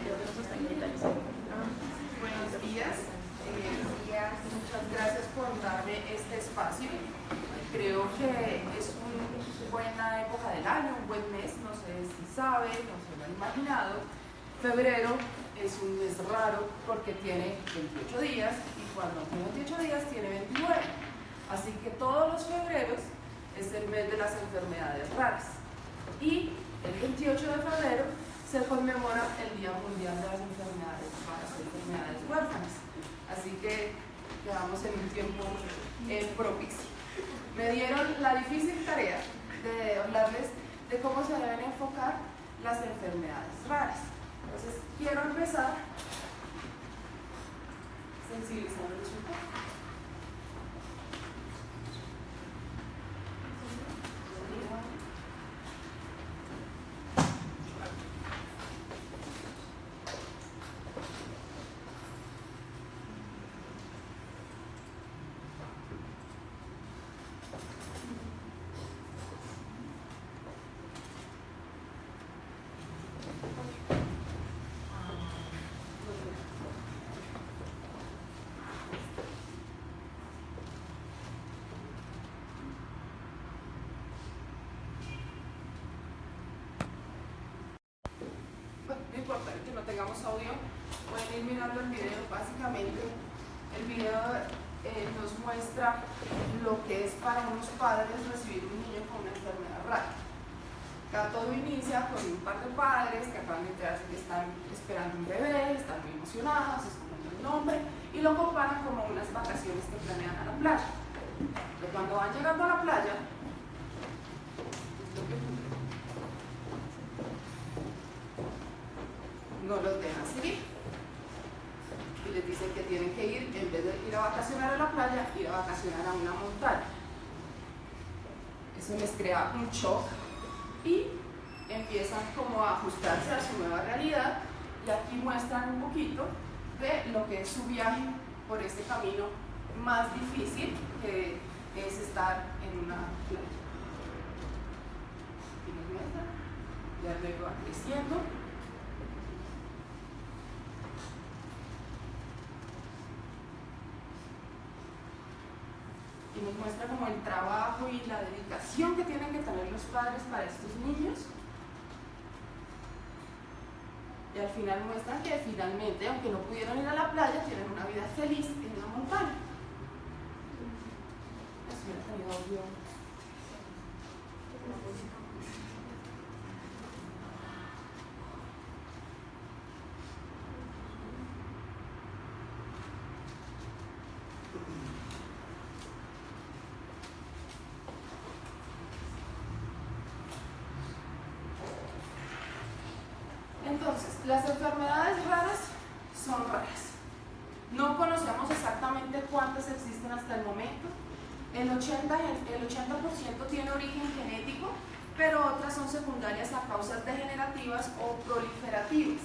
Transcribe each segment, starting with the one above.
Buenos días. Muchas gracias por darme este espacio. Creo que es una buena época del año, un buen mes, no sé si saben, no se lo han imaginado. Febrero es un mes raro porque tiene 28 días y cuando tiene 28 días tiene 29. Así que todos los febreros es el mes de las enfermedades raras. Y el 28 de febrero se conmemora el Día Mundial de las Enfermedades Raras, enfermedades huérfanas. Así que quedamos en un tiempo propicio. Me dieron la difícil tarea de hablarles de cómo se deben enfocar las enfermedades raras. Entonces, quiero empezar sensibilizándoles un poco. No importa que no tengamos audio, pueden ir mirando el video. Básicamente el video nos muestra lo que es para unos padres recibir un niño con una enfermedad rara. Acá todo inicia con un par de padres que acaban de enterarse que están esperando un bebé, están muy emocionados, escogiendo el nombre y lo comparan como unas vacaciones que planean a la playa. Pero cuando van llegando a la playa, no los dejan seguir y les dicen que tienen que ir, en vez de ir a vacacionar a la playa, ir a vacacionar a una montaña. Eso les crea un shock y empiezan como a ajustarse a su nueva realidad, y aquí muestran un poquito de lo que es su viaje por este camino más difícil, que es estar en una playa. Aquí nos muestran, ya luego va creciendo. Y nos muestra como el trabajo y la dedicación que tienen que tener los padres para estos niños. Y al final muestran que finalmente, aunque no pudieron ir a la playa, tienen una vida feliz en una montaña. Eso hubiera tenido audio. Entonces, las enfermedades raras son raras. No conocemos exactamente cuántas existen hasta el momento. El 80% tiene origen genético, pero otras son secundarias a causas degenerativas o proliferativas.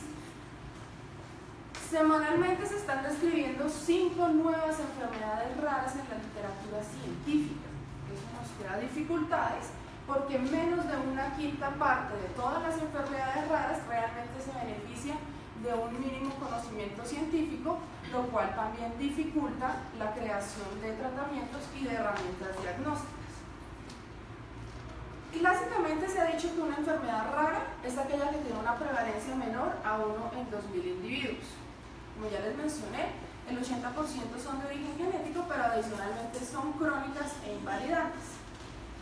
Semanalmente se están describiendo 5 nuevas enfermedades raras en la literatura científica. Eso nos crea dificultades, porque menos de una quinta parte de todas las enfermedades raras realmente se beneficia de un mínimo conocimiento científico, lo cual también dificulta la creación de tratamientos y de herramientas diagnósticas. Clásicamente se ha dicho que una enfermedad rara es aquella que tiene una prevalencia menor a 1 en 2.000 individuos. Como ya les mencioné, el 80% son de origen genético, pero adicionalmente son crónicas e invalidantes.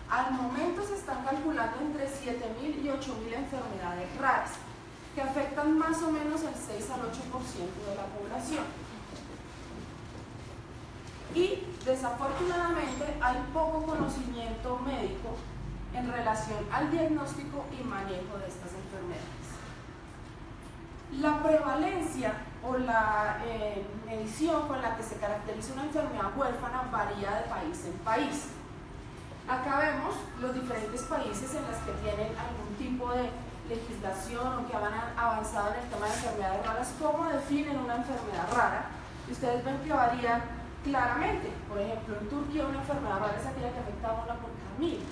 Al momento se están calculando entre 7.000 y 8.000 enfermedades raras, que afectan más o menos el 6 al 8% de la población. Y desafortunadamente hay poco conocimiento médico en relación al diagnóstico y manejo de estas enfermedades. La prevalencia o la medición con la que se caracteriza una enfermedad huérfana varía de país en país. Acá vemos los diferentes países en los que tienen algún tipo de legislación o que han avanzado en el tema de enfermedades raras, cómo definen una enfermedad rara. Y ustedes ven que varía claramente. Por ejemplo, en Turquía una enfermedad rara es aquella que afecta a 1 por cada 1000.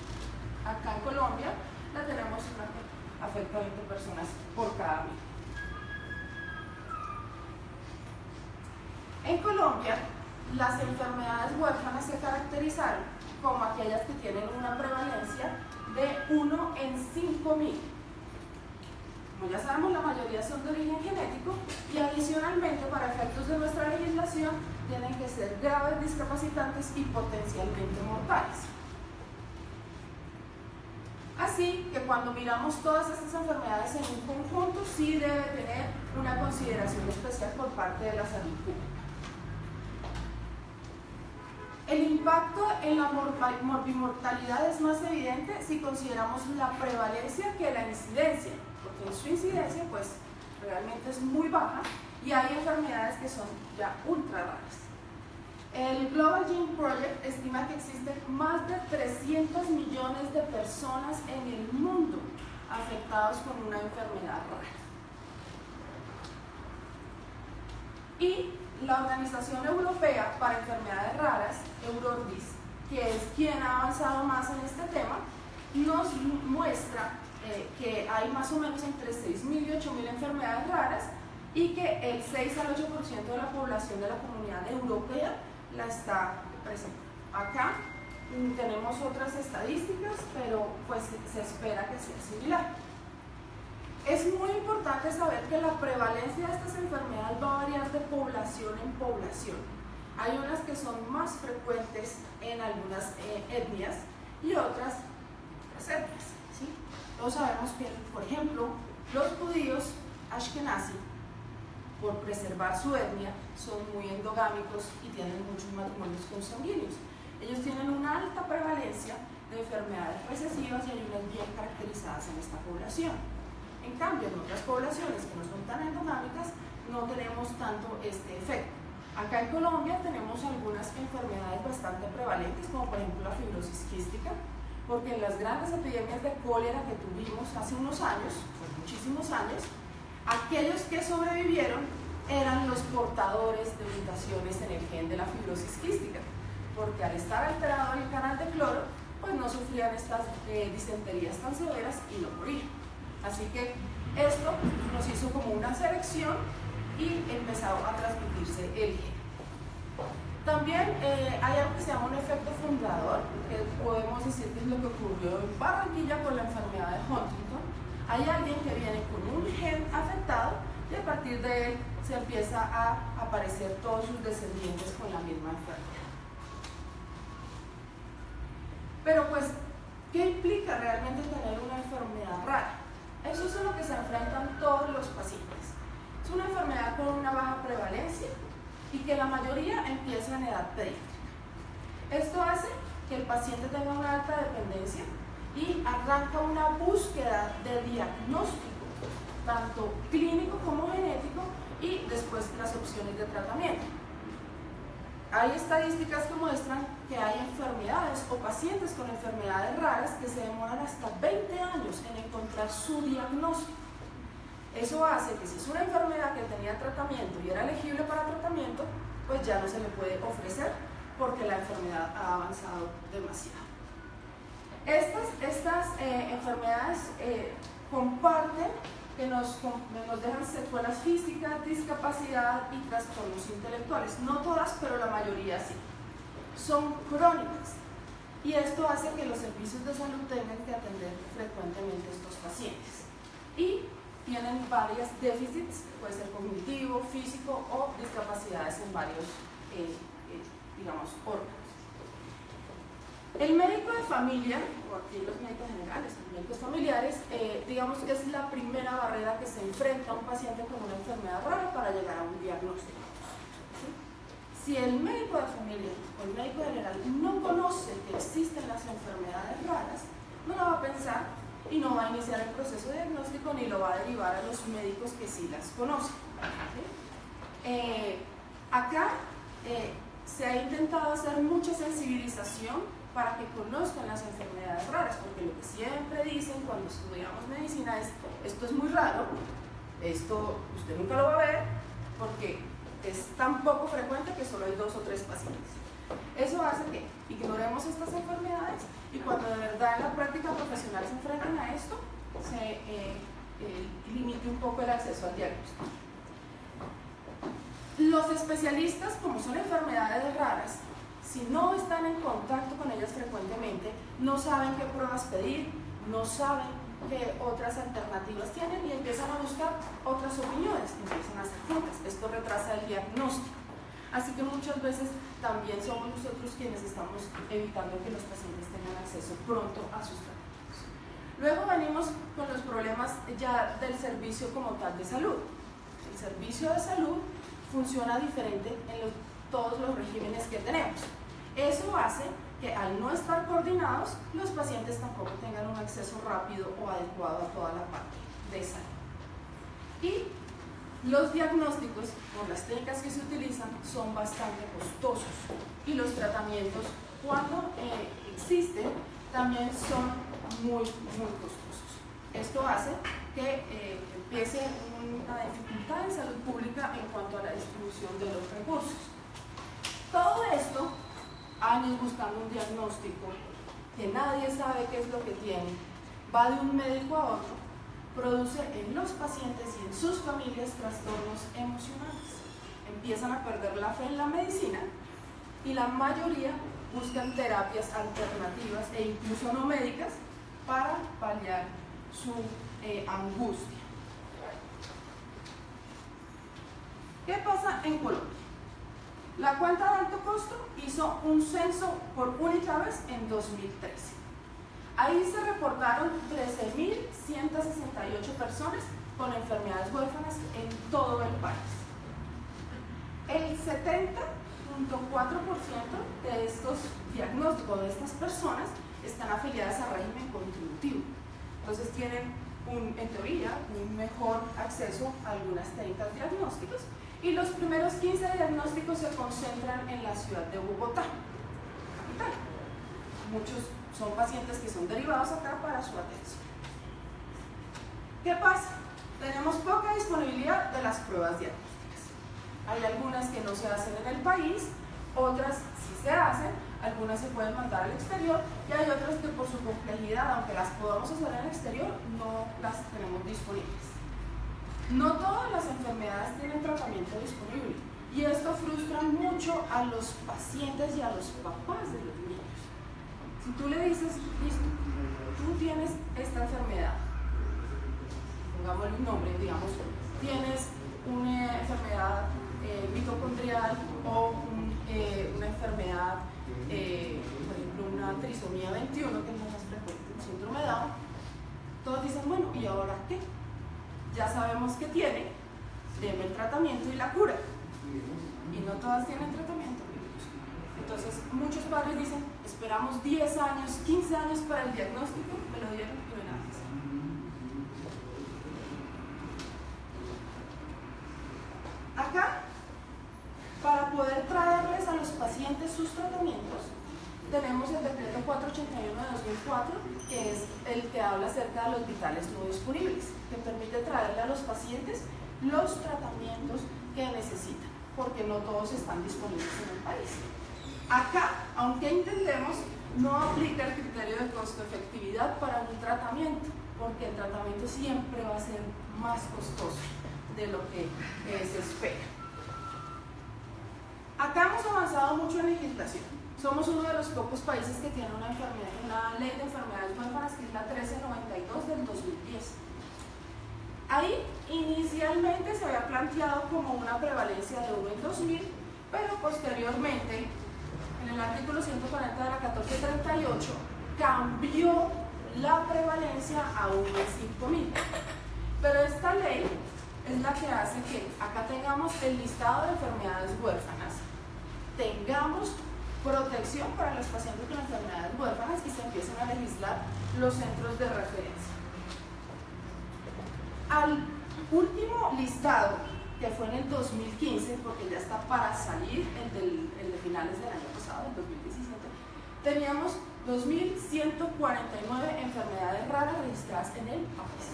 Acá en Colombia la tenemos una que afecta a 20 personas por cada 1000. En Colombia, las enfermedades huérfanas se caracterizaron como aquellas que tienen una prevalencia de 1 en 5.000. Como ya sabemos, la mayoría son de origen genético y adicionalmente, para efectos de nuestra legislación, tienen que ser graves, discapacitantes y potencialmente mortales. Así que cuando miramos todas estas enfermedades en un conjunto, sí debe tener una consideración especial por parte de la salud pública. El impacto en la morbimortalidad es más evidente si consideramos la prevalencia que la incidencia, porque en su incidencia pues realmente es muy baja y hay enfermedades que son ya ultra raras. El Global Gene Project estima que existen más de 300 millones de personas en el mundo afectados con una enfermedad rara. Y la Organización Europea para Enfermedades Raras, EURORDIS, que es quien ha avanzado más en este tema, nos muestra que hay más o menos entre 6.000 y 8.000 enfermedades raras y que el 6 al 8% de la población de la comunidad europea la está presente. Acá tenemos otras estadísticas, pero pues se espera que sea similar. Es muy importante saber que la prevalencia de estas enfermedades va a variar de población en población. Hay unas que son más frecuentes en algunas etnias y otras etnias, ¿sí? Todos sabemos que, por ejemplo, los judíos ashkenazi, por preservar su etnia, son muy endogámicos y tienen muchos matrimonios consanguíneos. Ellos tienen una alta prevalencia de enfermedades recesivas y hay unas bien caracterizadas en esta población. En cambio, en otras poblaciones que no son tan endogámicas, no tenemos tanto este efecto. Acá en Colombia tenemos algunas enfermedades bastante prevalentes, como por ejemplo la fibrosis quística, porque en las grandes epidemias de cólera que tuvimos hace unos años, muchísimos años, aquellos que sobrevivieron eran los portadores de mutaciones en el gen de la fibrosis quística, porque al estar alterado el canal de cloro, pues no sufrían estas disenterías tan severas y no morían. Así que esto nos hizo como una selección y empezó a transmitirse el gen. También hay algo que se llama un efecto fundador, que podemos decir que es lo que ocurrió en Barranquilla con la enfermedad de Huntington. Hay alguien que viene con un gen afectado y a partir de él se empieza a aparecer todos sus descendientes con la misma enfermedad. Pero pues, ¿qué implica realmente tener una enfermedad rara? Eso es a lo que se enfrentan todos los pacientes. Es una enfermedad con una baja prevalencia y que la mayoría empieza en edad pediátrica. Esto hace que el paciente tenga una alta dependencia y arranca una búsqueda de diagnóstico, tanto clínico como genético, y después las opciones de tratamiento. Hay estadísticas que muestran que hay enfermedades o pacientes con enfermedades raras que se demoran hasta 20 años en encontrar su diagnóstico. Eso hace que si es una enfermedad que tenía tratamiento y era elegible para tratamiento, pues ya no se le puede ofrecer porque la enfermedad ha avanzado demasiado. Estas enfermedades comparten que nos dejan secuelas físicas, discapacidad y trastornos intelectuales. No todas, pero la mayoría sí. Son crónicas y esto hace que los servicios de salud tengan que atender frecuentemente a estos pacientes. Y tienen varios déficits, puede ser cognitivo, físico o discapacidades en varios, digamos, órganos. El médico de familia, o aquí los médicos generales, los médicos familiares, digamos que es la primera barrera que se enfrenta a un paciente con una enfermedad rara para llegar a un diagnóstico. ¿Sí? Si el médico de familia o el médico general no conoce que existen las enfermedades raras, no lo va a pensar y no va a iniciar el proceso de diagnóstico ni lo va a derivar a los médicos que sí las conocen. ¿Sí? Acá se ha intentado hacer mucha sensibilización para que conozcan las enfermedades raras, porque lo que siempre dicen cuando estudiamos medicina es: esto es muy raro, esto usted nunca lo va a ver, porque es tan poco frecuente que solo hay 2 o 3 pacientes. Eso hace que ignoremos estas enfermedades y cuando de verdad en la práctica profesional se enfrentan a esto, se limite un poco el acceso al diagnóstico. Los especialistas, como son enfermedades raras, si no están en contacto con ellas frecuentemente, no saben qué pruebas pedir, no saben qué otras alternativas tienen y empiezan a buscar otras opiniones, empiezan a hacer juntas. Esto retrasa el diagnóstico. Así que muchas veces también somos nosotros quienes estamos evitando que los pacientes tengan acceso pronto a sus tratamientos. Luego venimos con los problemas ya del servicio como tal de salud. El servicio de salud funciona diferente en todos los regímenes que tenemos. Eso hace que al no estar coordinados, los pacientes tampoco tengan un acceso rápido o adecuado a toda la parte de salud. Y los diagnósticos, por las técnicas que se utilizan, son bastante costosos y los tratamientos, cuando existen, también son muy costosos. Esto hace que empiece una dificultad en salud pública en cuanto a la distribución de los recursos. Todo esto, años buscando un diagnóstico, que nadie sabe qué es lo que tiene, va de un médico a otro, produce en los pacientes y en sus familias trastornos emocionales. Empiezan a perder la fe en la medicina y la mayoría buscan terapias alternativas e incluso no médicas para paliar su angustia. ¿Qué pasa en Colombia? La cuenta de alto costo hizo un censo por única vez en 2013. Ahí se reportaron 13.168 personas con enfermedades huérfanas en todo el país. El 70.4% de estos diagnósticos de estas personas están afiliadas al régimen contributivo. Entonces tienen, en teoría, un mejor acceso a algunas técnicas diagnósticas. Y los primeros 15 diagnósticos se concentran en la ciudad de Bogotá, capital. Muchos son pacientes que son derivados acá para su atención. ¿Qué pasa? Tenemos poca disponibilidad de las pruebas diagnósticas. Hay algunas que no se hacen en el país, otras sí se hacen, algunas se pueden mandar al exterior y hay otras que por su complejidad, aunque las podamos hacer en el exterior, no las tenemos disponibles. No todas las enfermedades tienen tratamiento disponible y esto frustra mucho a los pacientes y a los papás de los niños. Si tú le dices, listo, tú tienes esta enfermedad, pongámosle un nombre, digamos, tienes una enfermedad mitocondrial o una enfermedad, por ejemplo, una trisomía 21, que es la más frecuente, un síndrome de Down, todos dicen, bueno, ¿y ahora qué? Ya sabemos que tiene, deme el tratamiento y la cura. Y no todas tienen tratamiento. Entonces, muchos padres dicen, esperamos 10 años, 15 años para el diagnóstico, me lo dieron y no hay nada que hacer. Acá, para poder traerles a los pacientes sus tratamientos, tenemos el decreto 481 de 2004, que es el que habla acerca de los vitales no disponibles, que permite traerle a los pacientes los tratamientos que necesitan, porque no todos están disponibles en el país. Acá, aunque entendemos, no aplica el criterio de costo-efectividad para un tratamiento, porque el tratamiento siempre va a ser más costoso de lo que se espera. Acá hemos avanzado mucho en legislación. Somos uno de los pocos países que tiene una ley de enfermedades huérfanas, que es la 1392 del 2010. Ahí inicialmente se había planteado como una prevalencia de 1 en 2000, pero posteriormente, en el artículo 140 de la 1438, cambió la prevalencia a 1 en 5000. Pero esta ley es la que hace que acá tengamos el listado de enfermedades huérfanas, tengamos protección para los pacientes con enfermedades huérfanas y se empiezan a legislar los centros de referencia. Al último listado, que fue en el 2015, porque ya está para salir el de finales del año pasado, el 2017, teníamos 2.149 enfermedades raras registradas en el país.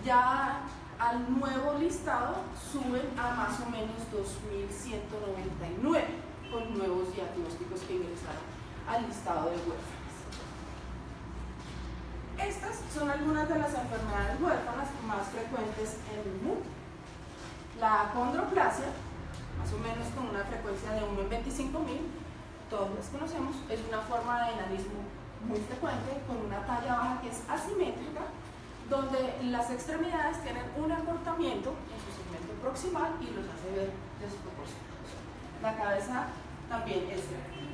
Ya al nuevo listado suben a más o menos 2.199 con nuevos diagnósticos que ingresaron al listado de huérfanas. Estas son algunas de las enfermedades huérfanas más frecuentes en el mundo. La acondroplasia más o menos con una frecuencia de 1 en 25.000, todos las conocemos, es una forma de enanismo muy frecuente, con una talla baja que es asimétrica, donde las extremidades tienen un acortamiento en su segmento proximal y los hace ver desproporcionados. La cabeza también es grande.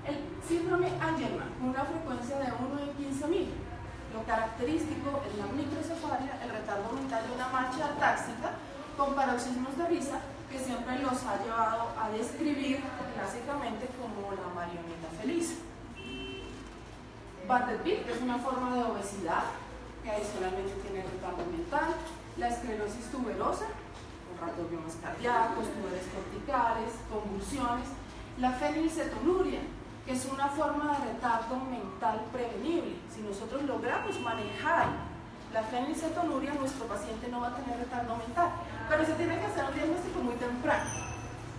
El síndrome Angelman, con una frecuencia de 1 en 15.000. Lo característico es la microcefalia, el retardo mental de una marcha atáxica con paroxismos de risa que siempre los ha llevado a describir clásicamente como la marioneta feliz. Bardet-Biedl, que es una forma de obesidad que adicionalmente tiene retardo mental. La esclerosis tuberosa, con rasgos cardíacos, tumores corticales, convulsiones. La fenilcetonuria, que es una forma de retardo mental prevenible. Si nosotros logramos manejar la fenilcetonuria, nuestro paciente no va a tener retardo mental, pero se tiene que hacer un diagnóstico muy temprano,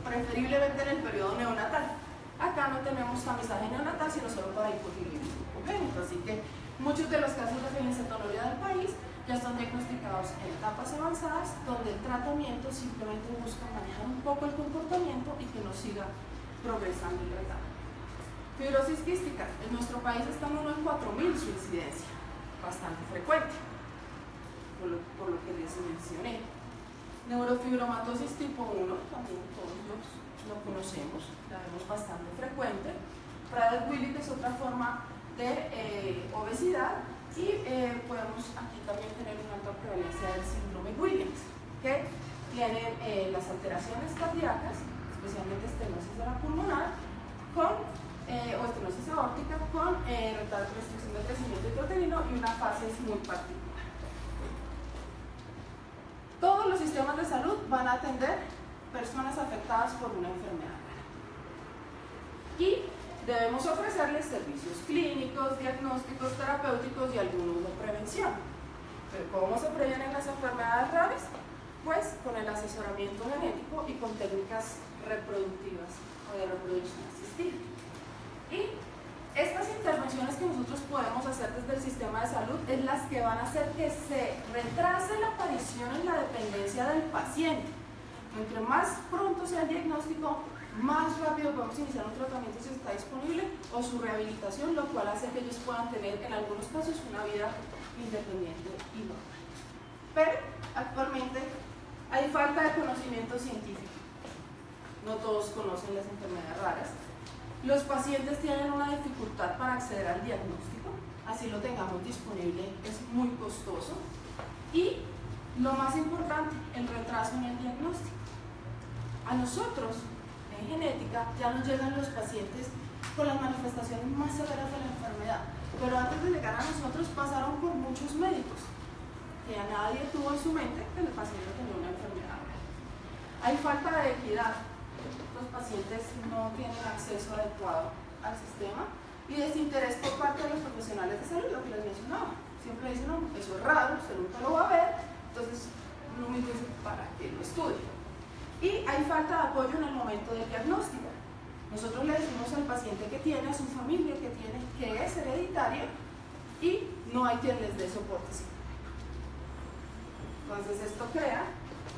preferiblemente en el periodo neonatal. Acá no tenemos tamizaje neonatal, sino solo para hipotiroidismo congénito, así que muchos de los casos de fenilcetonuria del país ya están diagnosticados en etapas avanzadas, donde el tratamiento simplemente busca manejar un poco el comportamiento y que no siga progresando el retardo. Fibrosis quística, en nuestro país está en 1 en 4.000 su incidencia, bastante frecuente, por lo que les mencioné. Neurofibromatosis tipo 1, también todos lo conocemos, la vemos bastante frecuente. Prader-Willi, que es otra forma de obesidad, y podemos aquí también tener una alta prevalencia del síndrome Williams, que tienen las alteraciones cardíacas, especialmente estenosis de la pulmonar, o estenosis aórtica, con retardo de restricción de crecimiento intrauterino y una fases muy particular. Todos los sistemas de salud van a atender personas afectadas por una enfermedad rara. Y debemos ofrecerles servicios clínicos, diagnósticos, terapéuticos y algunos de prevención. ¿Pero cómo se previenen las enfermedades raras? Pues con el asesoramiento genético y con técnicas reproductivas o de reproducción asistida. Y estas intervenciones que nosotros podemos hacer desde el sistema de salud es las que van a hacer que se retrase la aparición en la dependencia del paciente. Entre más pronto sea el diagnóstico, más rápido podemos iniciar un tratamiento si está disponible o su rehabilitación, lo cual hace que ellos puedan tener en algunos casos una vida independiente y normal. Pero actualmente hay falta de conocimiento científico. No todos conocen las enfermedades raras. Los pacientes tienen una dificultad para acceder al diagnóstico, así lo tengamos disponible, es muy costoso. Y lo más importante, el retraso en el diagnóstico. A nosotros, en genética, ya nos llegan los pacientes con las manifestaciones más severas de la enfermedad, pero antes de llegar a nosotros pasaron por muchos médicos, que a nadie tuvo en su mente que el paciente tenía una enfermedad. Hay falta de equidad. Los pacientes no tienen acceso adecuado al sistema y desinterés por parte de los profesionales de salud, lo que les mencionaba. Siempre dicen, no, eso es raro, usted nunca lo va a ver, entonces no me dice para que lo estudie. Y hay falta de apoyo en el momento del diagnóstico. Nosotros le decimos al paciente que tiene, a su familia que tiene, que es hereditario y no hay quien les dé soporte psicológico. Entonces esto crea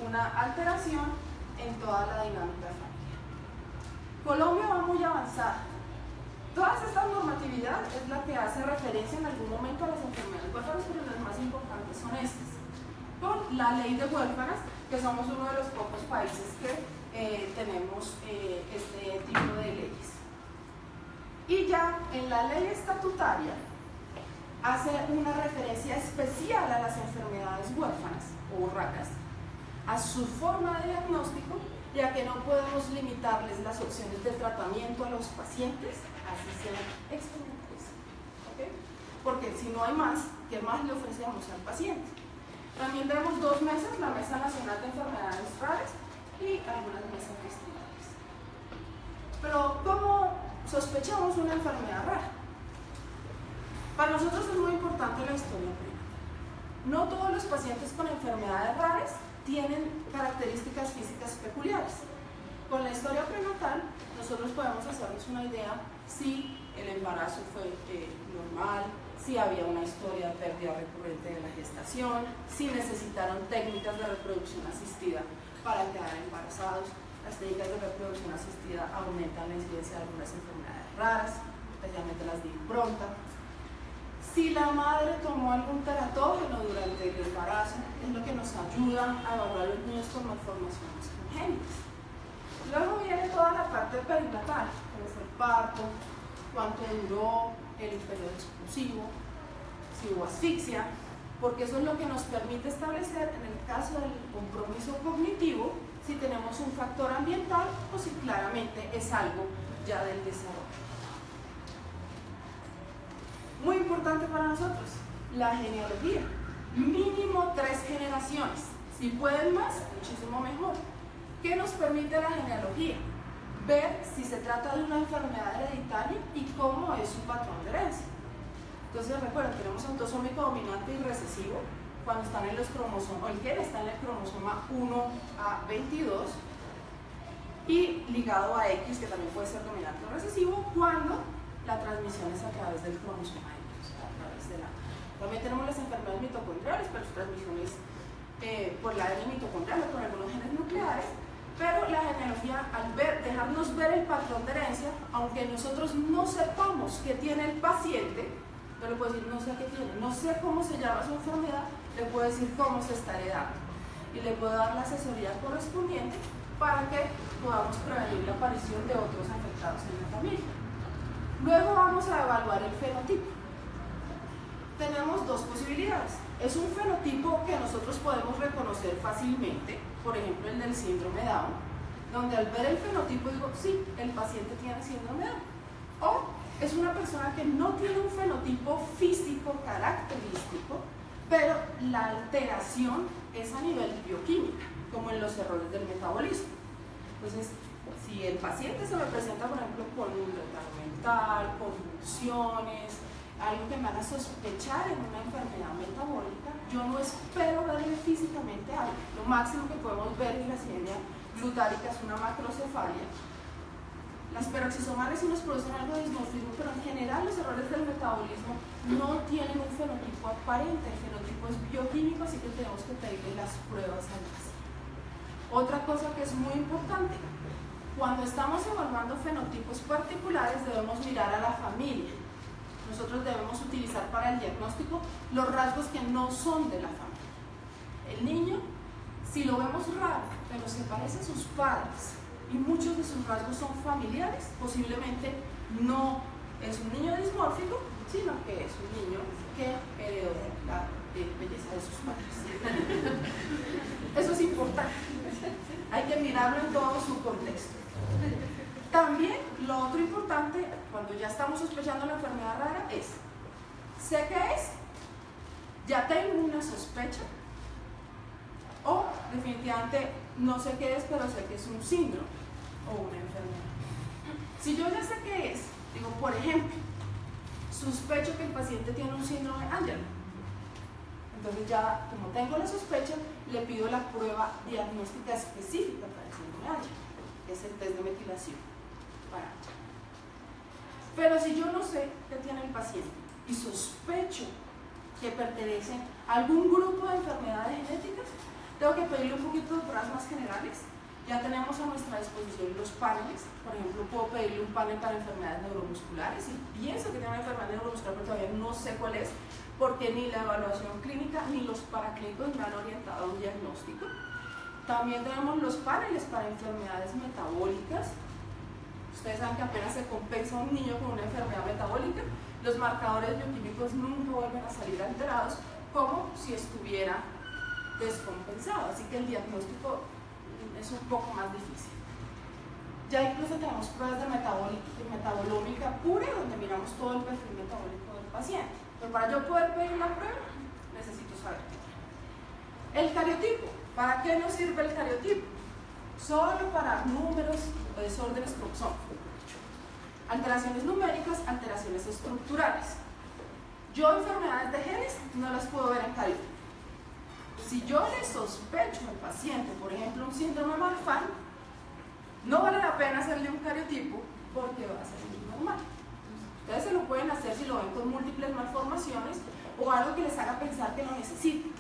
una alteración en toda la dinámica familiar. Colombia va muy avanzada. Toda esta normatividad es la que hace referencia en algún momento a las enfermedades huérfanas, pero las más importantes son estas. Por la ley de huérfanas, que somos uno de los pocos países que tenemos este tipo de leyes. Y ya en la ley estatutaria hace una referencia especial a las enfermedades huérfanas o raras, a su forma de diagnóstico, ya que no podemos limitarles las opciones de tratamiento a los pacientes, así sean experimentales. ¿Okay? Porque si no hay más, ¿qué más le ofrecemos al paciente? También tenemos 2 mesas, la Mesa Nacional de Enfermedades Raras y algunas mesas distritales. Pero, ¿cómo sospechamos una enfermedad rara? Para nosotros es muy importante la historia prenatal. No todos los pacientes con enfermedades raras tienen características físicas peculiares. Con la historia prenatal, nosotros podemos hacernos una idea si el embarazo fue normal, si había una historia de pérdida recurrente de la gestación, si necesitaron técnicas de reproducción asistida para quedar embarazados. las técnicas de reproducción asistida aumentan la incidencia de algunas enfermedades raras, especialmente las de impronta. Si la madre tomó algún teratógeno durante el embarazo, es lo que nos ayuda a evaluar los niños con malformaciones congénitas. Luego viene toda la parte perinatal, como fue el parto, cuánto duró el periodo exclusivo, si hubo asfixia, porque eso es lo que nos permite establecer, en el caso del compromiso cognitivo, si tenemos un factor ambiental o si claramente es algo ya del desarrollo. Muy importante para nosotros, la genealogía. Mínimo 3 generaciones. Si pueden más, muchísimo mejor. ¿Qué nos permite la genealogía? Ver si se trata de una enfermedad hereditaria y cómo es su patrón de herencia. Entonces recuerden, tenemos autosómico dominante y recesivo cuando están en los cromosomas, el gen está en el cromosoma 1A22 y ligado a X, que también puede ser dominante o recesivo, cuando la transmisión es a través del cromosoma X, a través de la... También tenemos las enfermedades mitocondriales, pero su transmisión es por la ADN mitocondrial o por algunos genes nucleares, pero la genealogía, al dejarnos ver el patrón de herencia, aunque nosotros no sepamos qué tiene el paciente, yo le puedo decir, no sé qué tiene, no sé cómo se llama su enfermedad, le puedo decir cómo se está heredando y le puedo dar la asesoría correspondiente para que podamos prevenir la aparición de otros afectados en la familia. Luego vamos a evaluar el fenotipo. Tenemos dos posibilidades. Es un fenotipo que nosotros podemos reconocer fácilmente, por ejemplo el del síndrome Down, donde al ver el fenotipo digo, sí, el paciente tiene síndrome Down. O es una persona que no tiene un fenotipo físico característico, pero la alteración es a nivel bioquímica, como en los errores del metabolismo. Entonces, si el paciente se me presenta, por ejemplo, con un retardo mental, convulsiones, algo que me haga sospechar en una enfermedad metabólica, yo no espero verle físicamente algo. Lo máximo que podemos ver es la acidemia glutárica, es una macrocefalia. Las peroxisomales sí nos producen algo de dismorfismo, pero en general los errores del metabolismo no tienen un fenotipo aparente, el fenotipo es bioquímico, así que tenemos que pedirle las pruebas al paciente. Otra cosa que es muy importante, cuando estamos evaluando fenotipos particulares debemos mirar a la familia. Nosotros debemos utilizar para el diagnóstico los rasgos que no son de la familia. El niño, si lo vemos raro, pero se parece a sus padres, y muchos de sus rasgos son familiares, posiblemente no es un niño dismórfico, sino que es un niño que heredó la belleza de sus padres. Eso es importante, hay que mirarlo en todo su contexto. También lo otro importante, cuando ya estamos sospechando la enfermedad rara, es, sé qué es, ya tengo una sospecha, o definitivamente no sé qué es, pero sé que es un síndrome o una enfermedad. Si yo ya sé qué es, digo, por ejemplo, sospecho que el paciente tiene un síndrome Angelman. Entonces ya, como tengo la sospecha, le pido la prueba diagnóstica específica para el síndrome Angelman, que es el test de metilación. Pero si yo no sé qué tiene el paciente y sospecho que pertenece a algún grupo de enfermedades genéticas, tengo que pedirle un poquito de pruebas más generales. Ya tenemos a nuestra disposición los paneles. Por ejemplo, puedo pedirle un panel para enfermedades neuromusculares y pienso que tiene una enfermedad neuromuscular, pero todavía no sé cuál es, porque ni la evaluación clínica ni los paraclínicos me han orientado a un diagnóstico. También tenemos los paneles para enfermedades metabólicas. Ustedes saben que apenas se compensa un niño con una enfermedad metabólica, los marcadores bioquímicos nunca vuelven a salir alterados, como si estuviera descompensado. Así que el diagnóstico es un poco más difícil. Ya incluso tenemos pruebas de metabolómica pura, donde miramos todo el perfil metabólico del paciente. Pero para yo poder pedir la prueba, necesito saber qué tiene. El cariotipo. ¿Para qué nos sirve el cariotipo? Solo para números o desórdenes cromosómicos. Alteraciones numéricas, alteraciones estructurales. Yo enfermedades de genes no las puedo ver en cariotipo. Si yo le sospecho al paciente, por ejemplo, un síndrome Marfan, no vale la pena hacerle un cariotipo porque va a ser normal. Ustedes se lo pueden hacer si lo ven con múltiples malformaciones o algo que les haga pensar que lo necesitan.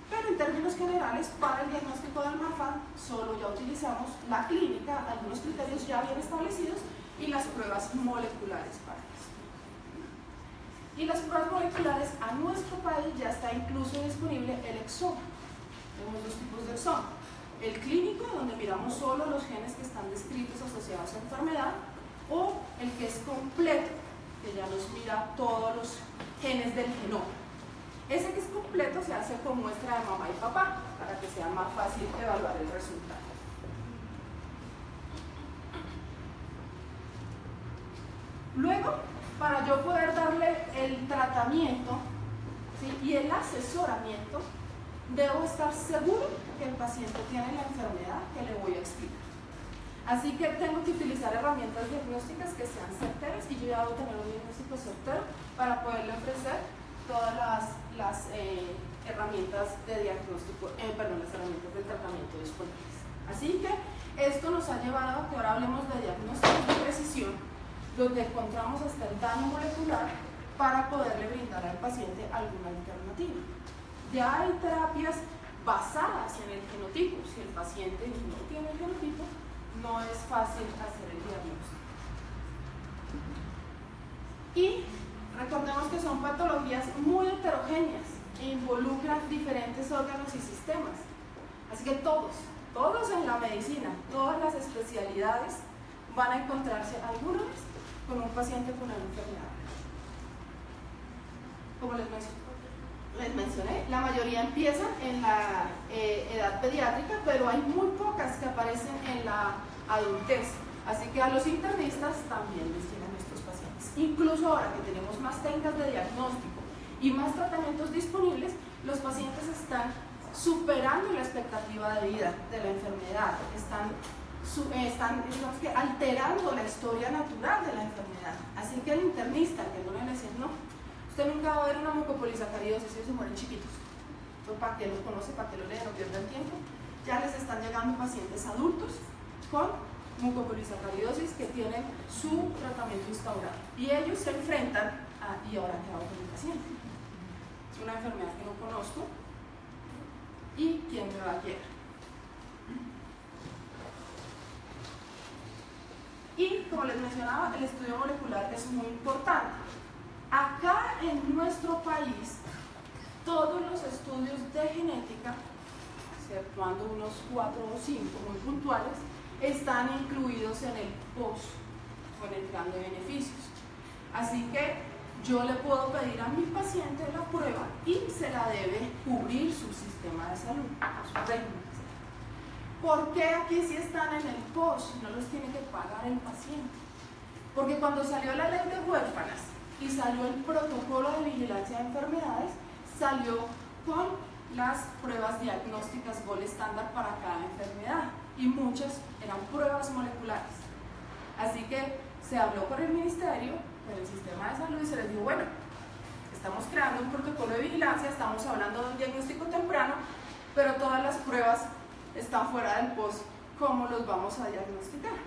Pero en términos términos generales, para el diagnóstico del Marfan solo ya utilizamos la clínica, algunos criterios ya bien establecidos y las pruebas moleculares para esto. Y las pruebas moleculares a nuestro país ya está incluso disponible el exoma. Tenemos dos tipos de exoma. El clínico, donde miramos solo los genes que están descritos asociados a enfermedad, o el que es completo, que ya nos mira todos los genes del genoma. Ese que es completo se hace con muestra de mamá y papá, para que sea más fácil evaluar el resultado. Luego, para yo poder darle el tratamiento, ¿sí?, y el asesoramiento, debo estar seguro que el paciente tiene la enfermedad que le voy a explicar. Así que tengo que utilizar herramientas diagnósticas que sean certeras, y yo ya debo tener un diagnóstico certero para poderle ofrecer todas las herramientas de diagnóstico, las herramientas de tratamiento disponibles. Así que esto nos ha llevado a que ahora hablemos de diagnósticos de precisión, donde encontramos hasta el daño molecular para poderle brindar al paciente alguna alternativa. Ya hay terapias basadas en el genotipo. Si el paciente no tiene el genotipo, no es fácil hacer el diagnóstico. Y recordemos que son patologías muy heterogéneas e involucran diferentes órganos y sistemas. Así que todos en la medicina, todas las especialidades van a encontrarse alguna vez con un paciente con una enfermedad. Como les mencioné, la mayoría empiezan en la edad pediátrica, pero hay muy pocas que aparecen en la adultez. Así que a los internistas también les llegan estos pacientes. Incluso ahora que tenemos más técnicas de diagnóstico y más tratamientos disponibles, los pacientes están superando la expectativa de vida de la enfermedad, están digamos que alterando la historia natural de la enfermedad. Así que el internista, que algunos le decían, no, usted nunca va a ver una mucopolisacaridosis, ellos se mueren chiquitos. Entonces, ¿para qué lo conoce? ¿Para qué lo lee? No pierda el tiempo. Ya les están llegando pacientes adultos con mucopolisacaridosis que tienen su tratamiento instaurado. Y ellos se enfrentan a, ¿y ahora qué hago con mi paciente? Es una enfermedad que no conozco. ¿Y quién me va a guiar? Y, como les mencionaba, el estudio molecular es muy importante. Acá en nuestro país, todos los estudios de genética, exceptuando unos 4 o 5 muy puntuales, están incluidos en el POS, con el plan de beneficios. Así que yo le puedo pedir a mi paciente la prueba y se la debe cubrir su sistema de salud, su régimen. ¿Por qué aquí sí están en el POS? No los tiene que pagar el paciente. Porque cuando salió la ley de huérfanas y salió el protocolo de vigilancia de enfermedades, salió con las pruebas diagnósticas gold estándar para cada enfermedad, y muchas eran pruebas moleculares. Así que se habló con el ministerio, con el sistema de salud, y se les dijo, bueno, estamos creando un protocolo de vigilancia, estamos hablando de un diagnóstico temprano, pero todas las pruebas están fuera del POS, ¿cómo los vamos a diagnosticar?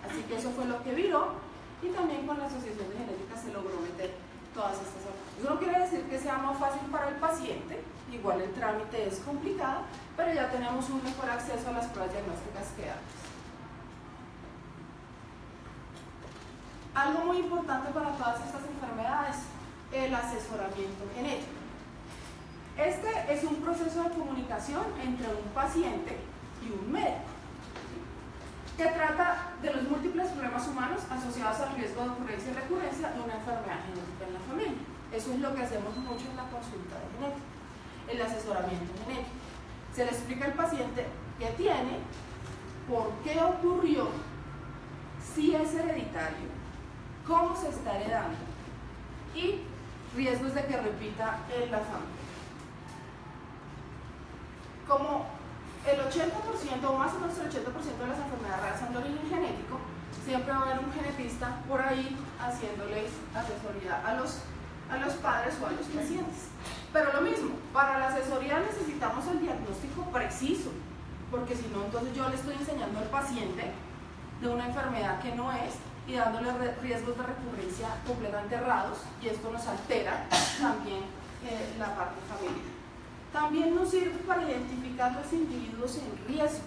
Así que eso fue lo que viró, y también con la Asociación de Genética se logró meter todas estas cosas. Eso no quiere decir que sea más fácil para el paciente, igual el trámite es complicado, pero ya tenemos un mejor acceso a las pruebas diagnósticas que antes. Algo muy importante para todas estas enfermedades, el asesoramiento genético. Este es un proceso de comunicación entre un paciente y un médico, que trata de los múltiples problemas humanos asociados al riesgo de ocurrencia y recurrencia de una enfermedad genética en la familia. Eso es lo que hacemos mucho en la consulta de genética, el asesoramiento genético. Se le explica al paciente qué tiene, por qué ocurrió, si es hereditario, cómo se está heredando y riesgos de que repita en la familia. Como el 80% o más o menos el 80% de las enfermedades raras son de origen genético, siempre va a haber un genetista por ahí haciéndoles asesoría a los padres o a los pacientes. Pero lo mismo, para la asesoría necesitamos el diagnóstico preciso, porque si no, entonces yo le estoy enseñando al paciente de una enfermedad que no es y dándole riesgos de recurrencia completamente errados, y esto nos altera también la parte familiar. también nos sirve para identificar los individuos en riesgo.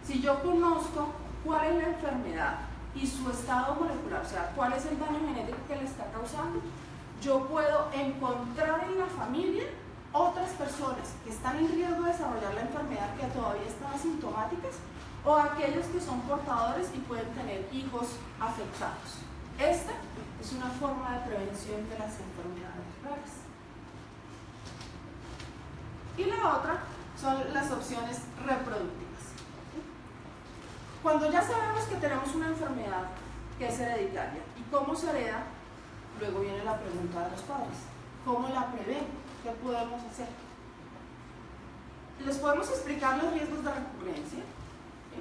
Si yo conozco cuál es la enfermedad y su estado molecular, o sea, cuál es el daño genético que le está causando, yo puedo encontrar en la familia otras personas que están en riesgo de desarrollar la enfermedad que todavía están asintomáticas o aquellos que son portadores y pueden tener hijos afectados. Esta es una forma de prevención de las enfermedades raras. Y la otra son las opciones reproductivas. Cuando ya sabemos que tenemos una enfermedad que es hereditaria y cómo se hereda, luego viene la pregunta de los padres: ¿cómo la prevén? ¿Qué podemos hacer? Les podemos explicar los riesgos de recurrencia,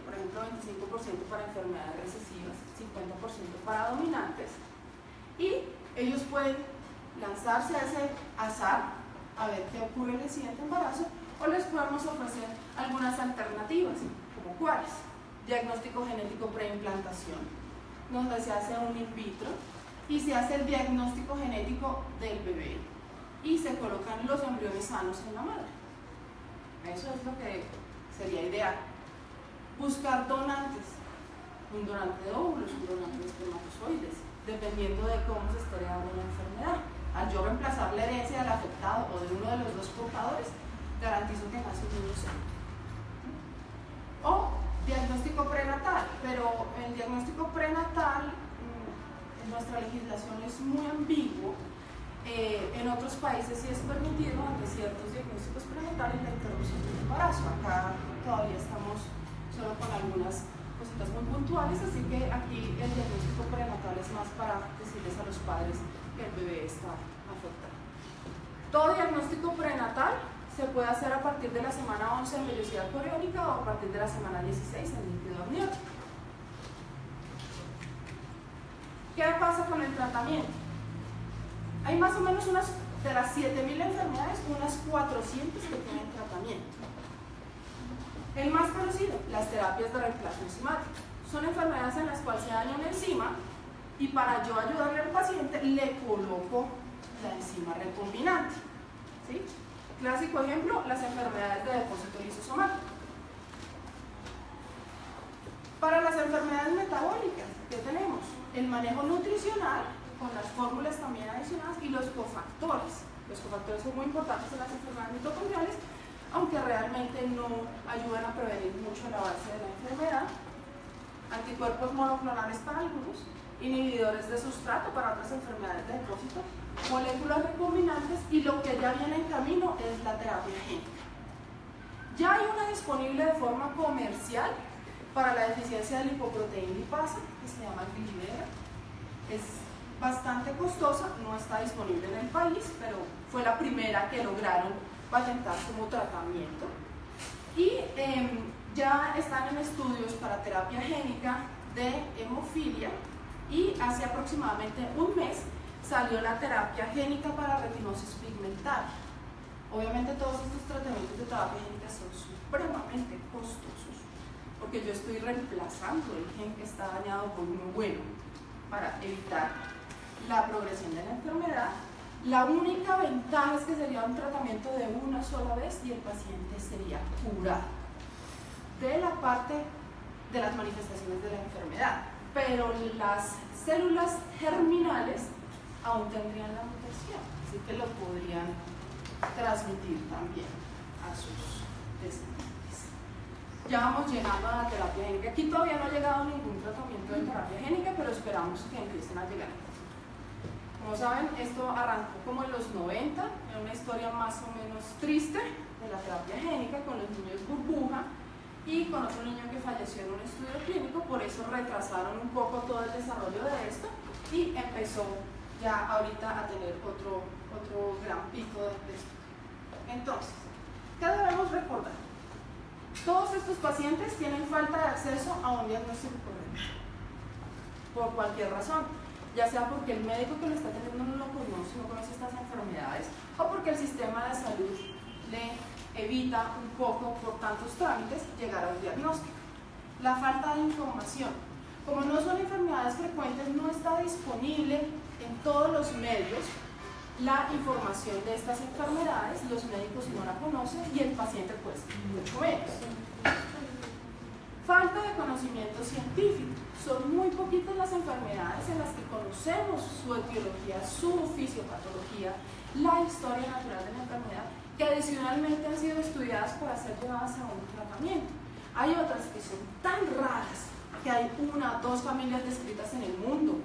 por ejemplo 25% para enfermedades recesivas, 50% para dominantes, y ellos pueden lanzarse a ese azar a ver qué ocurre en el siguiente embarazo, o les podemos ofrecer algunas alternativas, como cuáles: diagnóstico genético preimplantación, donde se hace un in vitro y se hace el diagnóstico genético del bebé y se colocan los embriones sanos en la madre. Eso es lo que sería ideal. Buscar donantes, un donante de óvulos, un donante de espermatozoides, dependiendo de cómo se esté heredando la enfermedad. Al yo reemplazar la herencia del afectado o de uno de los dos portadores, garantizo que nace un niño sano. O diagnóstico prenatal, pero el diagnóstico prenatal en nuestra legislación es muy ambiguo. En otros países sí es permitido ante ciertos diagnósticos prenatales la interrupción del embarazo. Acá todavía estamos solo con algunas cositas muy puntuales, así que aquí el diagnóstico prenatal es más para decirles a los padres que el bebé está afectado. Todo diagnóstico prenatal se puede hacer a partir de la semana 11 en vellosidad coriónica o a partir de la semana 16 en líquido amniótico. ¿Qué pasa con el tratamiento? Hay más o menos de las 7.000 enfermedades, unas 400 que tienen tratamiento. El más conocido, las terapias de reemplazo enzimático. Son enfermedades en las cuales se daña una enzima y para yo ayudarle al paciente le coloco la enzima recombinante. ¿Sí? Clásico ejemplo, las enfermedades de depósito lisosomático. Para las enfermedades metabólicas, ¿qué tenemos? El manejo nutricional, con las fórmulas también adicionadas, y los cofactores. Los cofactores son muy importantes en las enfermedades mitocondriales, aunque realmente no ayudan a prevenir mucho el avance de la enfermedad. Anticuerpos monoclonales para algunos, inhibidores de sustrato para otras enfermedades de depósito, moléculas recombinantes, y lo que ya viene en camino es la terapia génica. Ya hay una disponible de forma comercial para la deficiencia de lipoproteína lipasa, que se llama Glivera. Es bastante costosa, no está disponible en el país, pero fue la primera que lograron patentar como tratamiento. Y ya están en estudios para terapia génica de hemofilia, y hace aproximadamente un mes salió la terapia génica para retinosis pigmentaria. Obviamente todos estos tratamientos de terapia génica son supremamente costosos, porque yo estoy reemplazando el gen que está dañado por uno bueno para evitar la progresión de la enfermedad. La única ventaja es que sería un tratamiento de una sola vez y el paciente sería curado de la parte de las manifestaciones de la enfermedad, pero las células germinales aún tendrían la mutación, así que lo podrían transmitir también a sus descendientes. Ya vamos llegando a la terapia génica. Aquí todavía no ha llegado ningún tratamiento de terapia génica, pero esperamos que empiecen a llegar. Como saben, esto arrancó como en los 90, en una historia más o menos triste de la terapia génica con los niños burbuja y con otro niño que falleció en un estudio clínico. Por eso retrasaron un poco todo el desarrollo de esto y empezó ya ahorita a tener otro gran pico de esto. Entonces, ¿qué debemos recordar? Todos estos pacientes tienen falta de acceso a un diagnóstico correcto, por cualquier razón, ya sea porque el médico que lo está teniendo no lo conoce, no conoce estas enfermedades, o porque el sistema de salud le evita un poco por tantos trámites llegar a un diagnóstico. La falta de información, como no son enfermedades frecuentes, no está disponible en todos los medios la información de estas enfermedades, los médicos no la conocen y el paciente pues mucho menos. Falta de conocimiento científico. Son muy poquitas las enfermedades en las que conocemos su etiología, su fisiopatología, la historia natural de la enfermedad, que adicionalmente han sido estudiadas para ser llevadas a un tratamiento. Hay otras que son tan raras que hay 1 o 2 familias descritas en el mundo,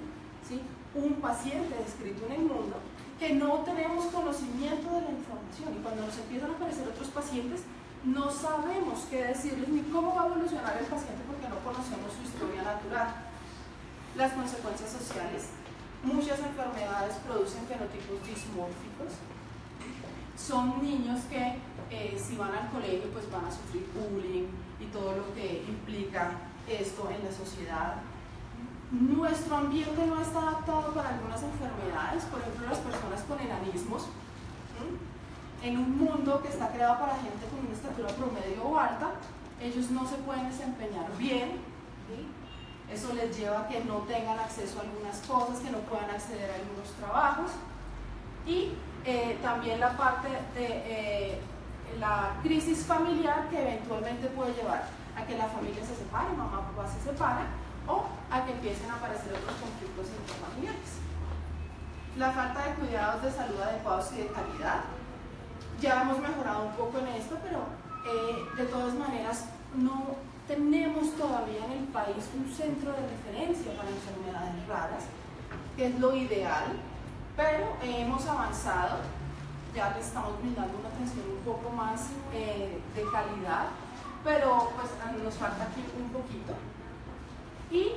¿sí? Un paciente descrito en el mundo, que no tenemos conocimiento de la información, y cuando nos empiezan a aparecer otros pacientes no sabemos qué decirles ni cómo va a evolucionar el paciente porque no conocemos su historia natural. Las consecuencias sociales. Muchas enfermedades producen fenotipos dismórficos. Son niños que si van al colegio pues van a sufrir bullying y todo lo que implica esto en la sociedad. Nuestro ambiente no está adaptado para algunas enfermedades, por ejemplo las personas con enanismos. En un mundo que está creado para gente con una estatura promedio o alta, ellos no se pueden desempeñar bien, ¿sí? Eso les lleva a que no tengan acceso a algunas cosas, que no puedan acceder a algunos trabajos, y también la parte de la crisis familiar que eventualmente puede llevar a que la familia se separe, mamá y papá se separan, o a que empiecen a aparecer otros conflictos interfamiliares. La falta de cuidados de salud adecuados y de calidad. Ya hemos mejorado un poco en esto, pero de todas maneras no tenemos todavía en el país un centro de referencia para enfermedades raras, que es lo ideal, pero hemos avanzado, ya le estamos brindando una atención un poco más de calidad, pero pues nos falta aquí un poquito. Y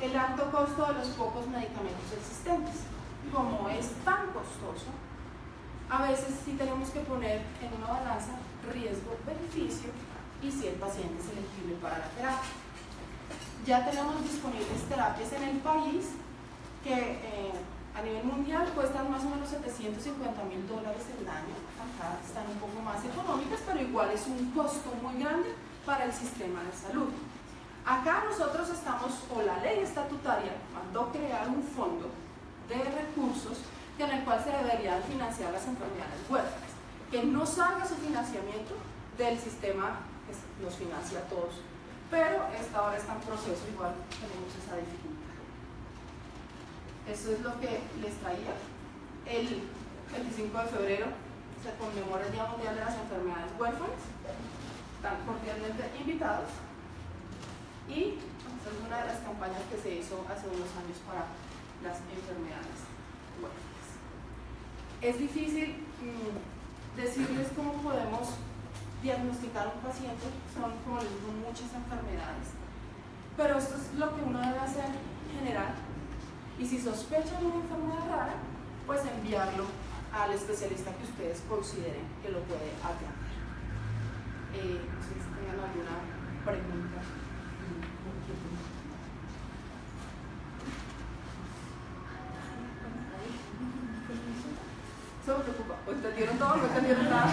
el alto costo de los pocos medicamentos existentes. Como es tan costoso, a veces sí tenemos que poner en una balanza riesgo-beneficio y si el paciente es elegible para la terapia. Ya tenemos disponibles terapias en el país que a nivel mundial cuestan más o menos $750.000 el año. Acá están un poco más económicas, pero igual es un costo muy grande para el sistema de salud. Acá nosotros estamos, o la ley estatutaria mandó crear un fondo de recursos en el cual se deberían financiar las enfermedades huérfanas, que no salga su financiamiento del sistema que nos financia a todos, pero esta ahora está en proceso, igual tenemos esa dificultad. Eso es lo que les traía. El 25 de febrero se conmemora el Día Mundial de las Enfermedades Huérfanas, están cordialmente invitados, y esta es una de las campañas que se hizo hace unos años para las enfermedades huérfanas. Es difícil decirles cómo podemos diagnosticar a un paciente, son, como les digo, muchas enfermedades, pero esto es lo que uno debe hacer en general, y si sospechan una enfermedad rara, pues enviarlo al especialista que ustedes consideren que lo puede aclarar. No sé si tengan alguna pregunta. Se me preocupa, o entendieron todo o no entendieron nada.